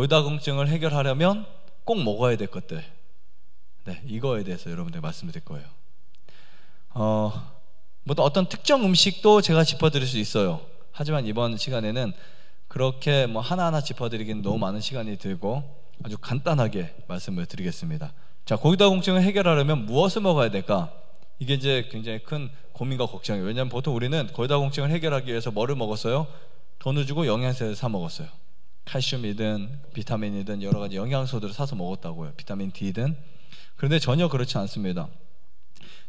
고혈당증을 해결하려면 꼭 먹어야 될 것들, 네, 이거에 대해서 여러분들 말씀드릴 거예요. 뭐 어떤 특정 음식도 제가 짚어드릴 수 있어요. 하지만 이번 시간에는 그렇게 뭐 하나하나 짚어드리기는 너무 많은 시간이 들고 아주 간단하게 말씀을 드리겠습니다. 자, 고혈당증을 해결하려면 무엇을 먹어야 될까? 이게 이제 굉장히 큰 고민과 걱정이에요. 왜냐하면 보통 우리는 고혈당증을 해결하기 위해서 뭐를 먹었어요? 돈을 주고 영양제를 사 먹었어요. 칼슘이든 비타민이든 여러 가지 영양소들을 사서 먹었다고요. 비타민 D든. 그런데 전혀 그렇지 않습니다.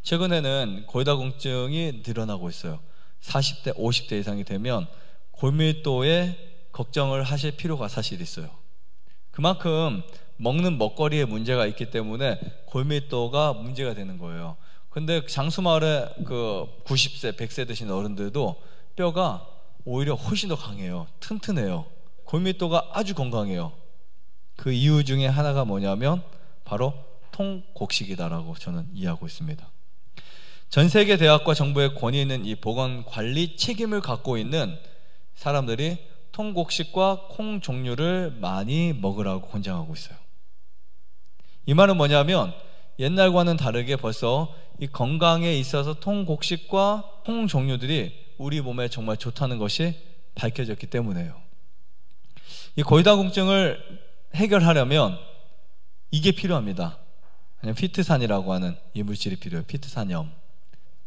최근에는 고혈당증이 늘어나고 있어요. 40대, 50대 이상이 되면 골밀도에 걱정을 하실 필요가 사실 있어요. 그만큼 먹는 먹거리에 문제가 있기 때문에 골밀도가 문제가 되는 거예요. 근데 장수마을에 그 90세, 100세 드신 어른들도 뼈가 오히려 훨씬 더 강해요. 튼튼해요. 골밀도가 아주 건강해요. 그 이유 중에 하나가 뭐냐면 바로 통곡식이다라고 저는 이해하고 있습니다. 전 세계 대학과 정부의 권위 있는 이 보건 관리 책임을 갖고 있는 사람들이 통곡식과 콩 종류를 많이 먹으라고 권장하고 있어요. 이 말은 뭐냐면 옛날과는 다르게 벌써 이 건강에 있어서 통곡식과 콩 종류들이 우리 몸에 정말 좋다는 것이 밝혀졌기 때문에요. 이 고혈당증을 해결하려면 이게 필요합니다. 피트산이라고 하는 이 물질이 필요해요. 피트산염.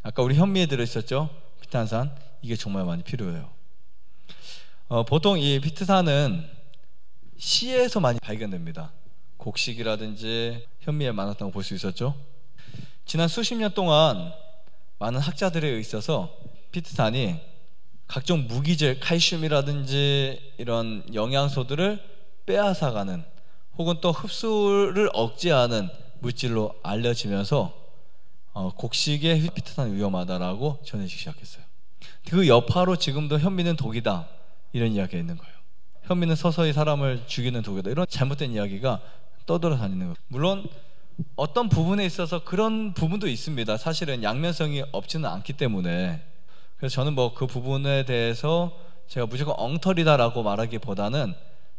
아까 우리 현미에 들어있었죠? 피트산. 이게 정말 많이 필요해요. 보통 이 피트산은 씨에서 많이 발견됩니다. 곡식이라든지 현미에 많았다고 볼 수 있었죠. 지난 수십 년 동안 많은 학자들에 있어서 피트산이 각종 무기질, 칼슘이라든지 이런 영양소들을 빼앗아가는 혹은 또 흡수를 억제하는 물질로 알려지면서 곡식에 피트산이 위험하다라고 전해지기 시작했어요. 그 여파로 지금도 현미는 독이다 이런 이야기가 있는 거예요. 현미는 서서히 사람을 죽이는 독이다 이런 잘못된 이야기가 떠돌아다니는 거예요. 물론 어떤 부분에 있어서 그런 부분도 있습니다. 사실은 양면성이 없지는 않기 때문에. 그래서 저는 뭐 그 부분에 대해서 제가 무조건 엉터리다라고 말하기보다는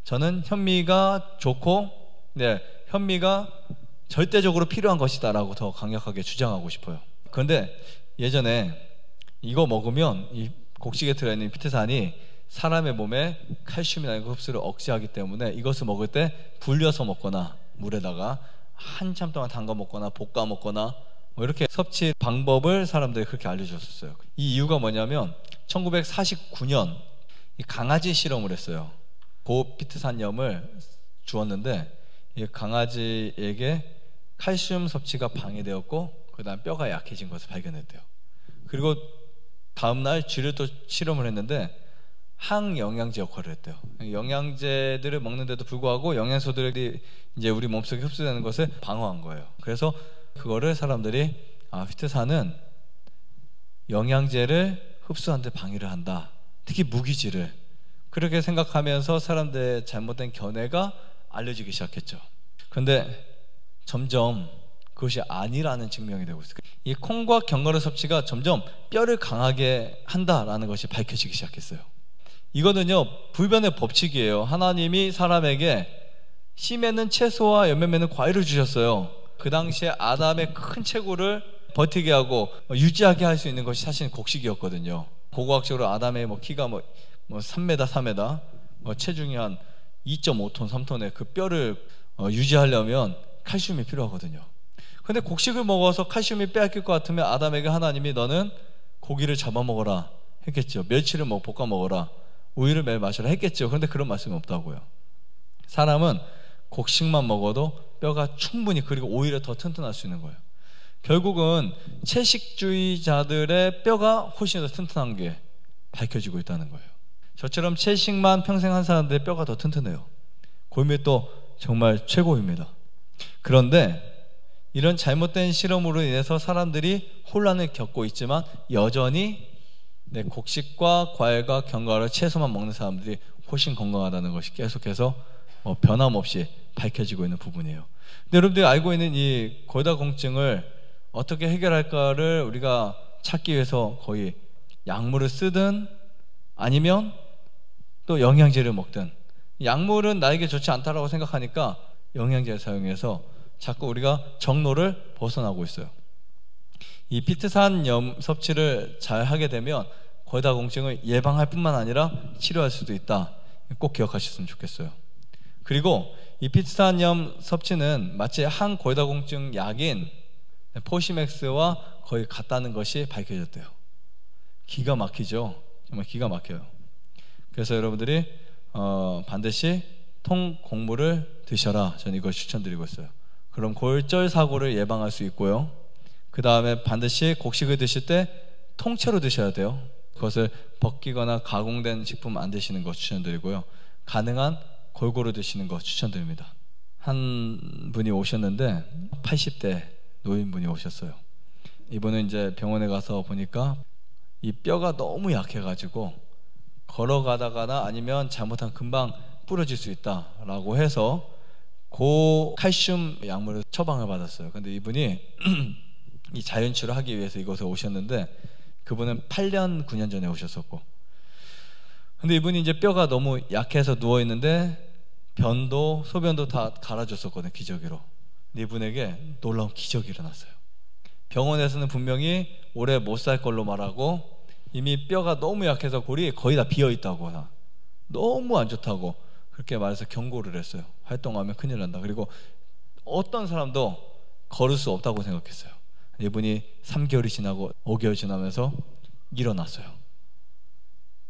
저는 현미가 좋고, 네, 현미가 절대적으로 필요한 것이다라고 더 강력하게 주장하고 싶어요. 그런데 예전에 이거 먹으면 이 곡식에 들어있는 피트산이 사람의 몸에 칼슘이나 흡수를 억제하기 때문에 이것을 먹을 때 불려서 먹거나 물에다가 한참 동안 담가 먹거나 볶아 먹거나 뭐 이렇게 섭취 방법을 사람들이 그렇게 알려줬었어요. 이 이유가 뭐냐면 1949년 이 강아지 실험을 했어요. 고피트산염을 주었는데 이 강아지에게 칼슘 섭취가 방해되었고 그 다음 뼈가 약해진 것을 발견했대요. 그리고 다음날 쥐를 또 실험을 했는데 항영양제 역할을 했대요. 영양제들을 먹는데도 불구하고 영양소들이 이제 우리 몸속에 흡수되는 것을 방어한 거예요. 그래서 그거를 사람들이 피트산은 영양제를 흡수하는데 방해를 한다. 특히 무기질을. 그렇게 생각하면서 사람들의 잘못된 견해가 알려지기 시작했죠. 그런데 점점 그것이 아니라는 증명이 되고 있어요. 이 콩과 견과류 섭취가 점점 뼈를 강하게 한다라는 것이 밝혀지기 시작했어요. 이거는요 불변의 법칙이에요. 하나님이 사람에게 씨 맺는 채소와 열매 맺는 과일을 주셨어요. 그 당시에 아담의 큰 체구를 버티게 하고 유지하게 할 수 있는 것이 사실 곡식이었거든요. 고고학적으로 아담의 키가 3m, 4m, 체중이 한 2.5톤, 3톤의 그 뼈를 유지하려면 칼슘이 필요하거든요. 근데 곡식을 먹어서 칼슘이 빼앗길 것 같으면 아담에게 하나님이 너는 고기를 잡아먹어라 했겠죠. 멸치를 볶아 먹어라, 우유를 매일 마셔라 했겠죠. 그런데 그런 말씀이 없다고요. 사람은 곡식만 먹어도 뼈가 충분히, 그리고 오히려 더 튼튼할 수 있는 거예요. 결국은 채식주의자들의 뼈가 훨씬 더 튼튼한 게 밝혀지고 있다는 거예요. 저처럼 채식만 평생 한 사람들의 뼈가 더 튼튼해요. 골밀도 정말 최고입니다. 그런데 이런 잘못된 실험으로 인해서 사람들이 혼란을 겪고 있지만 여전히 곡식과 과일과 견과류, 채소만 먹는 사람들이 훨씬 건강하다는 것이 계속해서 변함없이 밝혀지고 있는 부분이에요. 근데 여러분들이 알고 있는 이 고혈당증을 어떻게 해결할까를 우리가 찾기 위해서 거의 약물을 쓰든 아니면 또 영양제를 먹든 약물은 나에게 좋지 않다라고 생각하니까 영양제를 사용해서 자꾸 우리가 정로를 벗어나고 있어요. 이 피트산염 섭취를 잘 하게 되면 고지혈통증을 예방할 뿐만 아니라 치료할 수도 있다. 꼭 기억하셨으면 좋겠어요. 그리고 이 피트산염 섭취는 마치 한 고지혈통증 약인 포시맥스와 거의 같다는 것이 밝혀졌대요. 기가 막히죠. 정말 기가 막혀요. 그래서 여러분들이 반드시 통곡물을 드셔라. 저는 이걸 추천드리고 있어요. 그럼 골절 사고를 예방할 수 있고요. 그 다음에 반드시 곡식을 드실 때 통째로 드셔야 돼요. 그것을 벗기거나 가공된 식품 안 드시는 거 추천드리고요. 가능한 골고루 드시는 거 추천드립니다. 한 분이 오셨는데 80대 노인분이 오셨어요. 이분은 이제 병원에 가서 보니까 이 뼈가 너무 약해가지고 걸어가다가나 아니면 잘못하면 금방 부러질 수 있다라고 해서 고칼슘 약물을 처방을 받았어요. 근데 이분이 이 자연치유를 하기 위해서 이곳에 오셨는데 그분은 8년, 9년 전에 오셨었고, 근데 이분이 이제 뼈가 너무 약해서 누워있는데 변도, 소변도 다 갈아줬었거든요, 기저귀로. 근데 이분에게 놀라운 기적이 일어났어요. 병원에서는 분명히 오래 못 살 걸로 말하고 이미 뼈가 너무 약해서 골이 거의 다 비어있다고, 너무 안 좋다고 그렇게 말해서 경고를 했어요. 활동하면 큰일 난다. 그리고 어떤 사람도 걸을 수 없다고 생각했어요. 이분이 3개월이 지나고 5개월 지나면서 일어났어요.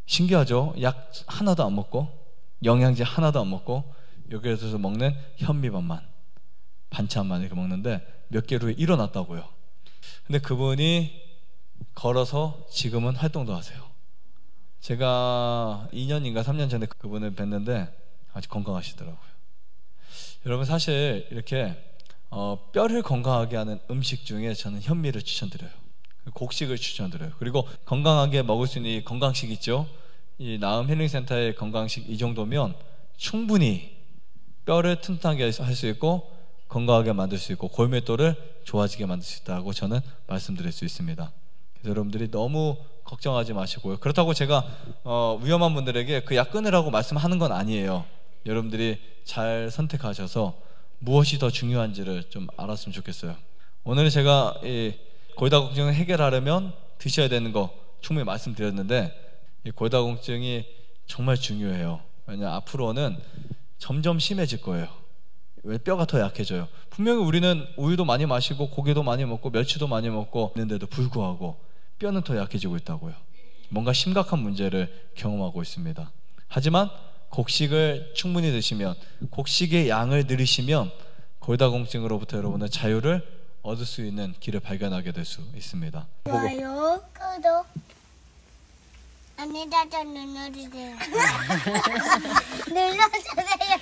신기하죠? 약 하나도 안 먹고 영양제 하나도 안 먹고 여기에서 먹는 현미밥만, 반찬만 이렇게 먹는데 몇 개월 후에 일어났다고요. 근데 그분이 걸어서 지금은 활동도 하세요. 제가 2년인가 3년 전에 그분을 뵀는데 아주 건강하시더라고요. 여러분, 사실 이렇게 뼈를 건강하게 하는 음식 중에 저는 현미를 추천드려요. 곡식을 추천드려요. 그리고 건강하게 먹을 수 있는 이 건강식 있죠? 이 나음 힐링센터의 건강식 이 정도면 충분히 뼈를 튼튼하게 할 수 있고 건강하게 만들 수 있고 골밀도를 좋아지게 만들 수 있다고 저는 말씀드릴 수 있습니다. 그래서 여러분들이 너무 걱정하지 마시고요. 그렇다고 제가 위험한 분들에게 그 약 끊으라고 말씀하는 건 아니에요. 여러분들이 잘 선택하셔서 무엇이 더 중요한지를 좀 알았으면 좋겠어요. 오늘 제가 이 고지혈통증을 해결하려면 드셔야 되는 거 충분히 말씀드렸는데 이 고지혈통증이 정말 중요해요. 왜냐하면 앞으로는 점점 심해질 거예요. 왜? 뼈가 더 약해져요. 분명히 우리는 우유도 많이 마시고 고기도 많이 먹고 멸치도 많이 먹고 있는데도 불구하고 뼈는 더 약해지고 있다고요. 뭔가 심각한 문제를 경험하고 있습니다. 하지만 곡식을 충분히 드시면, 곡식의 양을 늘리시면 고지혈통증으로부터 여러분은 자유를 얻을 수 있는 길을 발견하게 될 수 있습니다. 좋아요, 구독, 안내자전 눌러주세요. 눌러주세요.